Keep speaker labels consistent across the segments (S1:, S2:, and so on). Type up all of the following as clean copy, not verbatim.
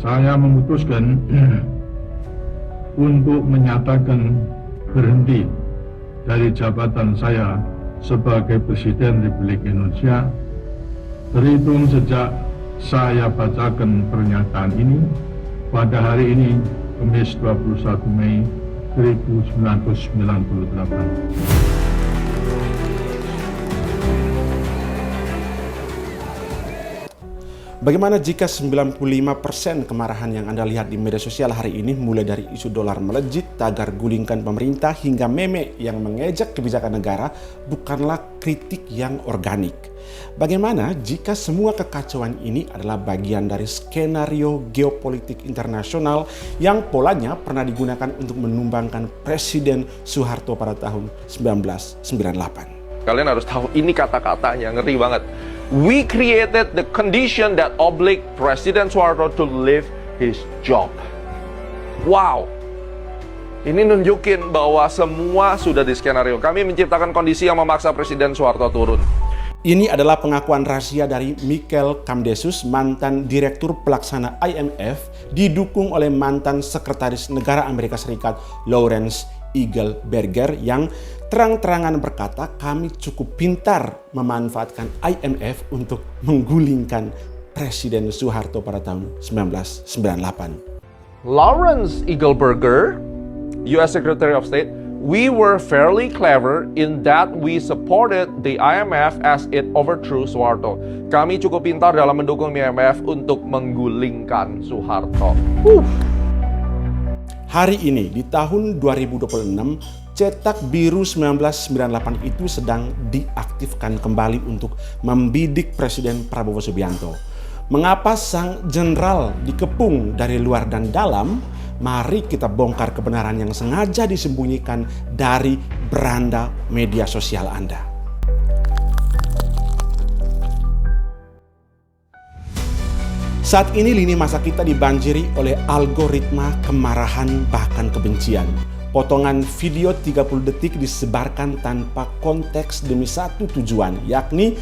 S1: Saya memutuskan untuk menyatakan berhenti dari jabatan saya sebagai Presiden Republik Indonesia terhitung sejak saya bacakan pernyataan ini pada hari ini, Kamis 21 Mei 1998.
S2: Bagaimana jika 95% kemarahan yang Anda lihat di media sosial hari ini mulai dari isu dolar melejit, tagar gulingkan pemerintah, hingga meme yang mengejek kebijakan negara bukanlah kritik yang organik? Bagaimana jika semua kekacauan ini adalah bagian dari skenario geopolitik internasional yang polanya pernah digunakan untuk menumbangkan Presiden Soeharto pada tahun 1998?
S3: Kalian harus tahu ini kata-katanya ngeri banget. We created the condition that obliged President Soeharto to leave his job. Wow. Ini nunjukin bahwa semua sudah di skenario. Kami menciptakan kondisi yang memaksa Presiden Soeharto turun.
S2: Ini adalah pengakuan rahasia dari Michael Kamdesus, mantan Direktur Pelaksana IMF, didukung oleh mantan Sekretaris Negara Amerika Serikat Lawrence Eagleburger yang terang-terangan berkata kami cukup pintar memanfaatkan IMF untuk menggulingkan Presiden Soeharto pada tahun 1998.
S3: Lawrence Eagleburger, U.S. Secretary of State, we were fairly clever in that we supported the IMF as it overthrew Soeharto. Kami cukup pintar dalam mendukung IMF untuk menggulingkan Soeharto.
S2: Hari ini di tahun 2026, cetak biru 1998 itu sedang diaktifkan kembali untuk membidik Presiden Prabowo Subianto. Mengapa sang jenderal dikepung dari luar dan dalam? Mari kita bongkar kebenaran yang sengaja disembunyikan dari beranda media sosial Anda. Saat ini lini masa kita dibanjiri oleh algoritma kemarahan bahkan kebencian. Potongan video 30 detik disebarkan tanpa konteks demi satu tujuan, yakni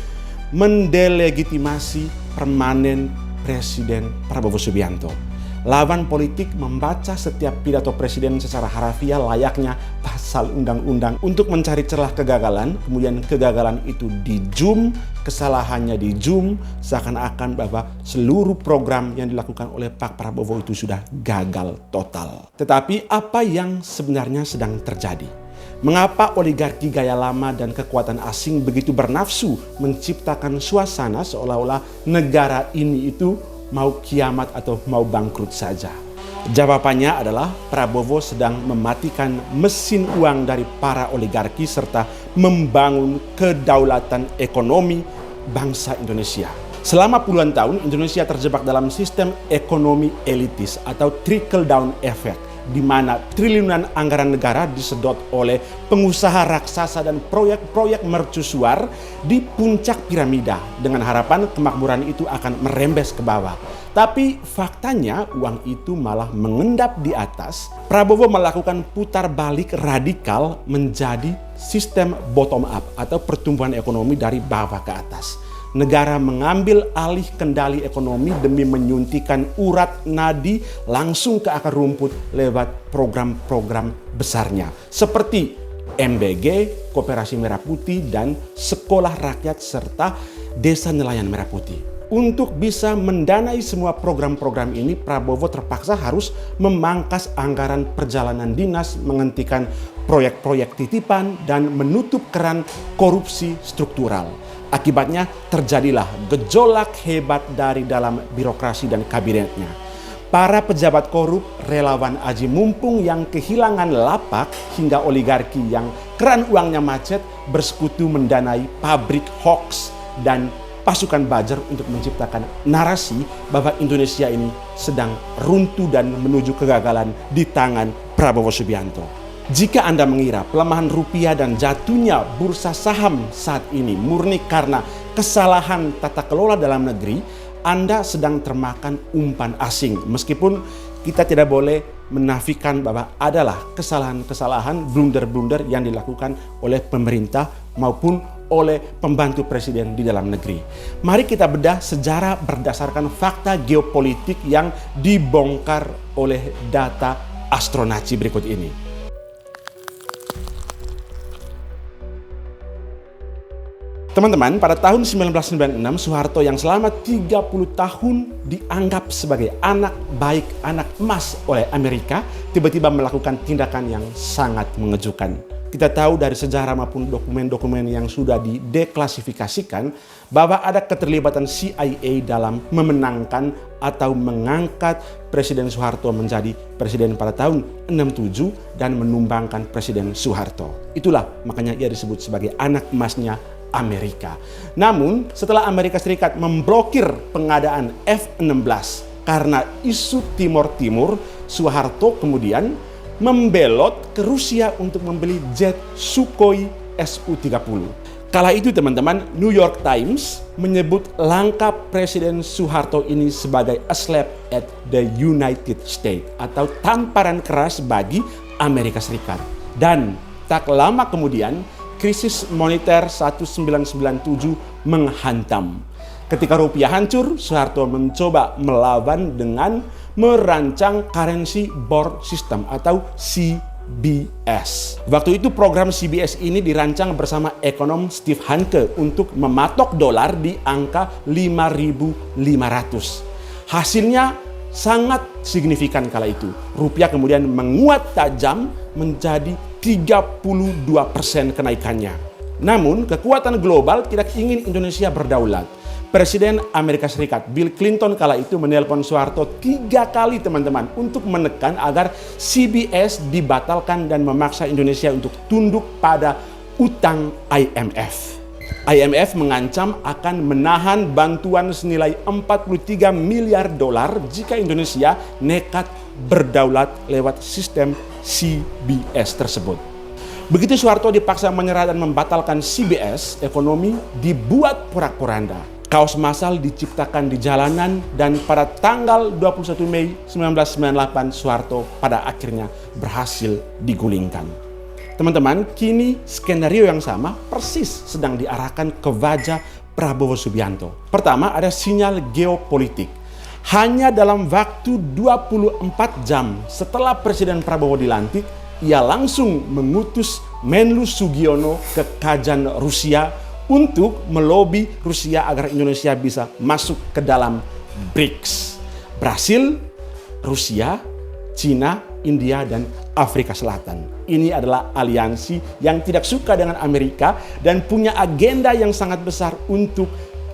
S2: mendelegitimasi permanen Presiden Prabowo Subianto. Lawan politik membaca setiap pidato presiden secara harafiah layaknya pasal undang-undang untuk mencari celah kegagalan, kemudian kegagalan itu di-zoom, kesalahannya di-zoom, seakan-akan bahwa seluruh program yang dilakukan oleh Pak Prabowo itu sudah gagal total. Tetapi apa yang sebenarnya sedang terjadi? Mengapa oligarki gaya lama dan kekuatan asing begitu bernafsu menciptakan suasana seolah-olah negara ini itu mau kiamat atau mau bangkrut saja? Jawabannya adalah Prabowo sedang mematikan mesin uang dari para oligarki serta membangun kedaulatan ekonomi bangsa Indonesia. Selama puluhan tahun Indonesia terjebak dalam sistem ekonomi elitis atau trickle down effect, di mana triliunan anggaran negara disedot oleh pengusaha raksasa dan proyek-proyek mercusuar di puncak piramida dengan harapan kemakmuran itu akan merembes ke bawah. Tapi faktanya uang itu malah mengendap di atas. Prabowo melakukan putar balik radikal menjadi sistem bottom up atau pertumbuhan ekonomi dari bawah ke atas. Negara mengambil alih kendali ekonomi demi menyuntikkan urat nadi langsung ke akar rumput lewat program-program besarnya. Seperti MBG, Koperasi Merah Putih, dan Sekolah Rakyat serta Desa Nelayan Merah Putih. Untuk bisa mendanai semua program-program ini, Prabowo terpaksa harus memangkas anggaran perjalanan dinas, menghentikan proyek-proyek titipan, dan menutup keran korupsi struktural. Akibatnya terjadilah gejolak hebat dari dalam birokrasi dan kabinetnya. Para pejabat korup, relawan aji mumpung yang kehilangan lapak, hingga oligarki yang keran uangnya macet bersekutu mendanai pabrik hoax dan pasukan Bajor untuk menciptakan narasi bahwa Indonesia ini sedang runtuh dan menuju kegagalan di tangan Prabowo Subianto. Jika Anda mengira pelemahan rupiah dan jatuhnya bursa saham saat ini murni karena kesalahan tata kelola dalam negeri, Anda sedang termakan umpan asing. Meskipun kita tidak boleh menafikan bahwa adalah kesalahan-kesalahan, blunder-blunder yang dilakukan oleh pemerintah maupun oleh pembantu presiden di dalam negeri. Mari kita bedah sejarah berdasarkan fakta geopolitik yang dibongkar oleh data Astronaci berikut ini. Teman-teman, pada tahun 1996, Soeharto yang selama 30 tahun dianggap sebagai anak baik, anak emas oleh Amerika, tiba-tiba melakukan tindakan yang sangat mengejutkan. Kita tahu dari sejarah maupun dokumen-dokumen yang sudah dideklasifikasikan bahwa ada keterlibatan CIA dalam memenangkan atau mengangkat Presiden Soeharto menjadi presiden pada tahun 67 dan menumbangkan Presiden Soeharto. Itulah makanya ia disebut sebagai anak emasnya Amerika. Namun setelah Amerika Serikat memblokir pengadaan F-16 karena isu Timor Timur, Soeharto kemudian membelot ke Rusia untuk membeli jet Sukhoi Su-30. Kala itu teman-teman, New York Times menyebut langkah Presiden Soeharto ini sebagai a slap at the United States atau tamparan keras bagi Amerika Serikat. Dan tak lama kemudian krisis moneter 1997 menghantam. Ketika rupiah hancur, Soeharto mencoba melawan dengan merancang Currency Board System atau CBS. Waktu itu program CBS ini dirancang bersama ekonom Steve Hanke untuk mematok dolar di angka 5.500. Hasilnya sangat signifikan kala itu. Rupiah kemudian menguat tajam menjadi 32% kenaikannya. Namun kekuatan global tidak ingin Indonesia berdaulat. Presiden Amerika Serikat Bill Clinton kala itu menelpon Soeharto 3 kali teman-teman untuk menekan agar CBS dibatalkan dan memaksa Indonesia untuk tunduk pada utang IMF. IMF mengancam akan menahan bantuan senilai 43 miliar dolar jika Indonesia nekat berdaulat lewat sistem CBS tersebut. Begitu Soeharto dipaksa menyerah dan membatalkan CBS, ekonomi dibuat porak-poranda. Kaos massal diciptakan di jalanan dan pada tanggal 21 Mei 1998 Soeharto pada akhirnya berhasil digulingkan. Teman-teman, kini skenario yang sama persis sedang diarahkan ke wajah Prabowo Subianto. Pertama, ada sinyal geopolitik. Hanya dalam waktu 24 jam setelah Presiden Prabowo dilantik, ia langsung mengutus Menlu Sugiono ke Kazan, Rusia untuk melobi Rusia agar Indonesia bisa masuk ke dalam BRICS. Brasil, Rusia, Cina, India, dan Afrika Selatan. Ini adalah aliansi yang tidak suka dengan Amerika dan punya agenda yang sangat besar untuk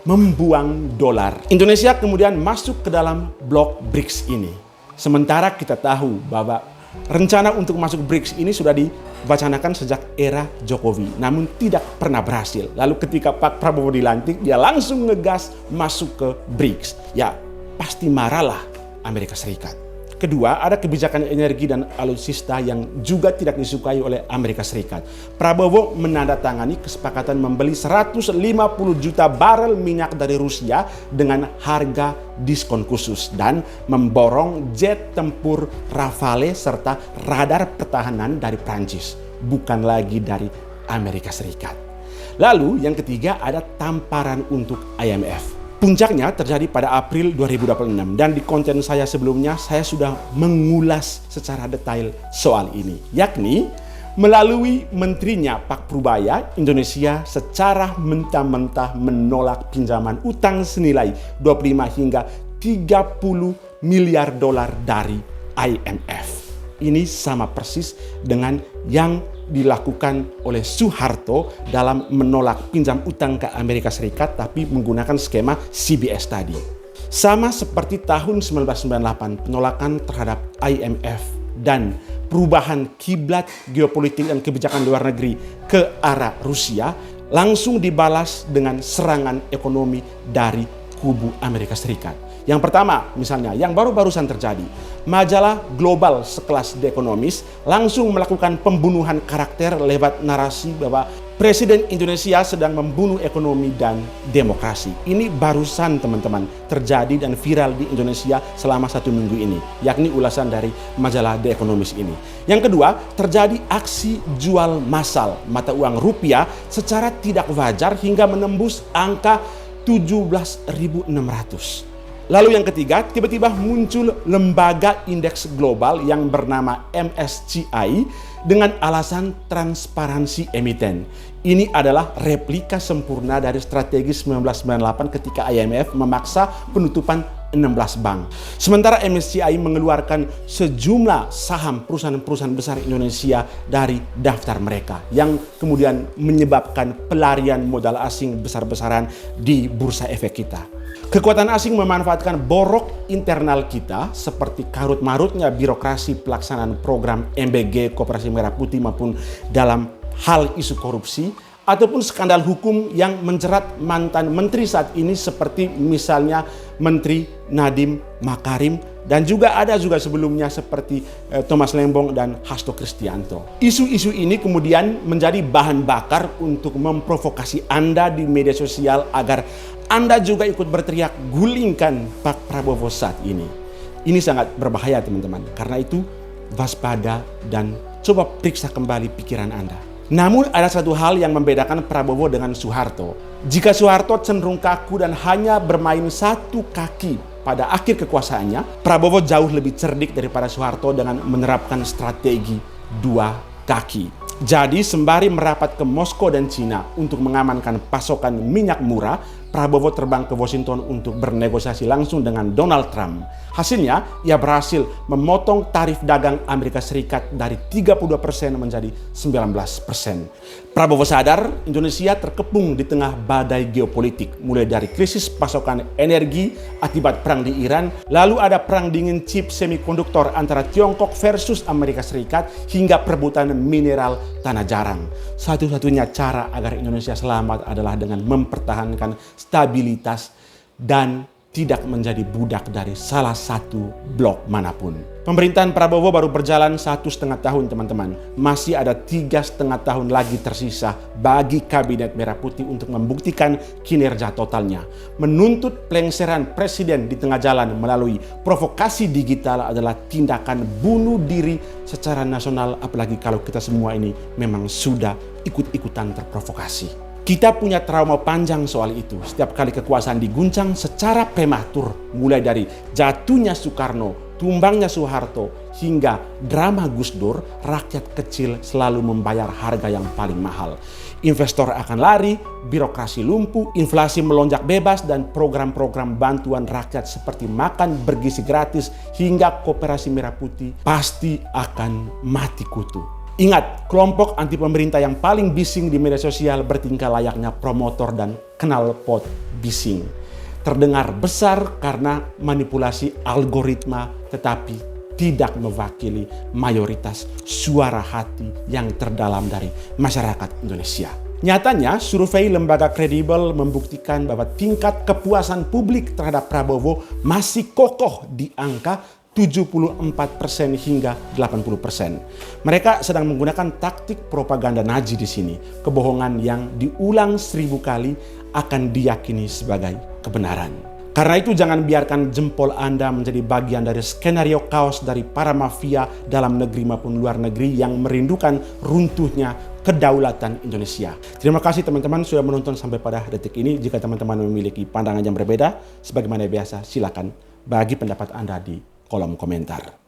S2: membuang dolar. Indonesia kemudian masuk ke dalam blok BRICS ini. Sementara kita tahu bahwa rencana untuk masuk BRICS ini sudah diwacanakan sejak era Jokowi, namun tidak pernah berhasil. Lalu ketika Pak Prabowo dilantik, dia langsung ngegas masuk ke BRICS. Ya, pasti marahlah Amerika Serikat. Kedua, ada kebijakan energi dan alutsista yang juga tidak disukai oleh Amerika Serikat. Prabowo menandatangani kesepakatan membeli 150 juta barel minyak dari Rusia dengan harga diskon khusus dan memborong jet tempur Rafale serta radar pertahanan dari Prancis, bukan lagi dari Amerika Serikat. Lalu yang ketiga ada tamparan untuk IMF. Puncaknya terjadi pada April 2026 dan di konten saya sebelumnya saya sudah mengulas secara detail soal ini, yakni melalui menterinya Pak Prubaya, Indonesia secara mentah-mentah menolak pinjaman utang senilai 25 hingga 30 miliar dolar dari IMF. Ini sama persis dengan yang dilakukan oleh Soeharto dalam menolak pinjam utang ke Amerika Serikat tapi menggunakan skema CBS tadi. Sama seperti tahun 1998 penolakan terhadap IMF dan perubahan kiblat geopolitik dan kebijakan luar negeri ke arah Rusia langsung dibalas dengan serangan ekonomi dari kubu Amerika Serikat. Yang pertama, misalnya, yang baru-barusan terjadi, majalah global sekelas The Economist langsung melakukan pembunuhan karakter lewat narasi bahwa Presiden Indonesia sedang membunuh ekonomi dan demokrasi. Ini barusan teman-teman terjadi dan viral di Indonesia selama 1 minggu ini, yakni ulasan dari majalah The Economist ini. Yang kedua, terjadi aksi jual massal mata uang rupiah secara tidak wajar hingga menembus angka 17.600. Lalu yang ketiga, tiba-tiba muncul lembaga indeks global yang bernama MSCI dengan alasan transparansi emiten. Ini adalah replika sempurna dari strategi 1998 ketika IMF memaksa penutupan 16 bank. Sementara MSCI mengeluarkan sejumlah saham perusahaan-perusahaan besar Indonesia dari daftar mereka yang kemudian menyebabkan pelarian modal asing besar-besaran di bursa efek kita. Kekuatan asing memanfaatkan borok internal kita seperti karut-marutnya birokrasi pelaksanaan program MBG Koperasi Merah Putih maupun dalam hal isu korupsi ataupun skandal hukum yang menjerat mantan menteri saat ini seperti misalnya Menteri Nadiem Makarim dan juga ada sebelumnya seperti Thomas Lembong dan Hasto Kristianto. Isu-isu ini kemudian menjadi bahan bakar untuk memprovokasi Anda di media sosial agar Anda juga ikut berteriak gulingkan Pak Prabowo saat ini. Ini sangat berbahaya teman-teman. Karena itu waspada dan coba periksa kembali pikiran Anda. Namun ada satu hal yang membedakan Prabowo dengan Soeharto. Jika Soeharto cenderung kaku dan hanya bermain satu kaki pada akhir kekuasaannya, Prabowo jauh lebih cerdik daripada Soeharto dengan menerapkan strategi 2 kaki. Jadi sembari merapat ke Moskow dan Cina untuk mengamankan pasokan minyak murah, Prabowo terbang ke Washington untuk bernegosiasi langsung dengan Donald Trump. Hasilnya, ia berhasil memotong tarif dagang Amerika Serikat dari 32% menjadi 19%. Prabowo sadar Indonesia terkepung di tengah badai geopolitik, mulai dari krisis pasokan energi akibat perang di Iran, lalu ada perang dingin chip semikonduktor antara Tiongkok versus Amerika Serikat, hingga perebutan mineral tanah jarang. Satu-satunya cara agar Indonesia selamat adalah dengan mempertahankan stabilitas dan tidak menjadi budak dari salah satu blok manapun. Pemerintahan Prabowo baru berjalan 1,5 tahun teman-teman. Masih ada 3,5 tahun lagi tersisa bagi Kabinet Merah Putih untuk membuktikan kinerja totalnya. Menuntut pelengseran presiden di tengah jalan melalui provokasi digital adalah tindakan bunuh diri secara nasional, apalagi kalau kita semua ini memang sudah ikut-ikutan terprovokasi. Kita punya trauma panjang soal itu. Setiap kali kekuasaan diguncang secara prematur, mulai dari jatuhnya Soekarno, tumbangnya Soeharto, hingga drama Gus Dur, rakyat kecil selalu membayar harga yang paling mahal. Investor akan lari, birokrasi lumpuh, inflasi melonjak bebas, dan program-program bantuan rakyat seperti makan bergizi gratis hingga Koperasi Merah Putih pasti akan mati kutu. Ingat, kelompok anti pemerintah yang paling bising di media sosial bertingkah layaknya promotor dan knalpot bising. Terdengar besar karena manipulasi algoritma, tetapi tidak mewakili mayoritas suara hati yang terdalam dari masyarakat Indonesia. Nyatanya, survei lembaga kredibel membuktikan bahwa tingkat kepuasan publik terhadap Prabowo masih kokoh di angka 74% hingga 80%. Mereka sedang menggunakan taktik propaganda Nazi di sini. Kebohongan yang diulang 1000 kali akan diyakini sebagai kebenaran. Karena itu jangan biarkan jempol Anda menjadi bagian dari skenario kaos dari para mafia dalam negeri maupun luar negeri yang merindukan runtuhnya kedaulatan Indonesia. Terima kasih teman-teman sudah menonton sampai pada detik ini. Jika teman-teman memiliki pandangan yang berbeda, sebagaimana biasa silakan bagi pendapat Anda di kolom komentar.